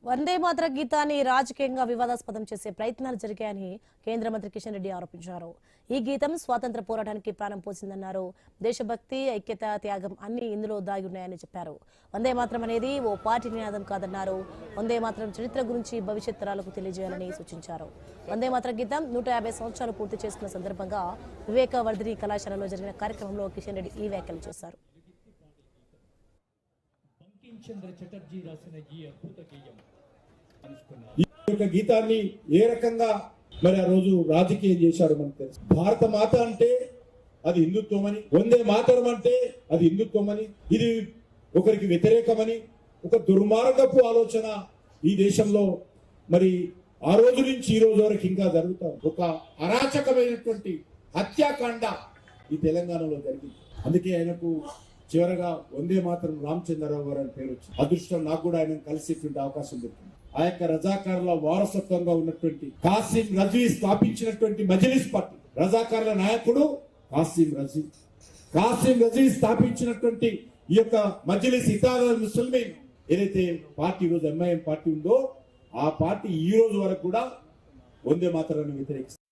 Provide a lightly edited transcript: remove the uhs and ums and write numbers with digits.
వందే మాతర గీతాన్ని రాజకీయంగా వివాదాస్పదం చేసే ప్రయత్నాలు జరిగాయని కేంద్ర మంత్రి కిషన్ రెడ్డి ఆరోపించారు. ఈ గీతం స్వాతంత్ర పోరాటానికి ప్రాణం పోసిందన్నారు. దేశభక్తి, ఐక్యత, త్యాగం అన్ని ఇందులో దాగి ఉన్నాయని చెప్పారు. వందే మాతరం అనేది ఓ పార్టీ నినాదం కాదన్నారు. వందే మాతరం చరిత్ర గురించి భవిష్యత్ తరాలకు తెలియజేయాలని సూచించారు. వందే మాతర గీతం 150 సంవత్సరాలు పూర్తి చేసుకున్న సందర్భంగా వివేక వర్ధిని కళాశాలలో జరిగిన కార్యక్రమంలో కిషన్ రెడ్డి ఈ వ్యాఖ్యలు చేశారు. ఈ యొక్క గీతాన్ని ఏ రకంగా మరి ఆ రోజు రాజకీయం చేశారు మనకు తెలుసు. భారత మాత అంటే అది హిందుత్వమని, వందే మాతరం అంటే అది హిందుత్వమని, ఇది ఒకరికి వ్యతిరేకమని ఒక దుర్మార్గపు ఆలోచన ఈ దేశంలో మరి ఆ రోజు నుంచి ఈ రోజు వరకు ఇంకా జరుగుతాం. ఒక అరాచకమైనటువంటి హత్యాకాండ ఈ తెలంగాణలో జరిగింది. అందుకే ఆయనకు చివరగా వందే మాతరం రామచంద్రరావు గారు అని పేరు వచ్చింది. అదృష్టం నాకు కూడా ఆయన కలిసేటువంటి అవకాశం దొరికింది. ఆ యొక్క రజాకారుల వారసత్వంగా ఉన్నటువంటి కాసిం రజీ స్థాపించినటువంటి మజ్లిస్ పార్టీ, రజాకారుల నాయకుడు కాసిం రజీ స్థాపించినటువంటి ఈ యొక్క మజ్లిస్ ఇతాదల్ ముస్లిమీన్ ఏదైతే పార్టీ ఈరోజు ఎంఐఎం పార్టీ ఉందో ఆ పార్టీ ఈ రోజు వరకు కూడా వందే మాతరాన్ని వ్యతిరేకిస్తుంది.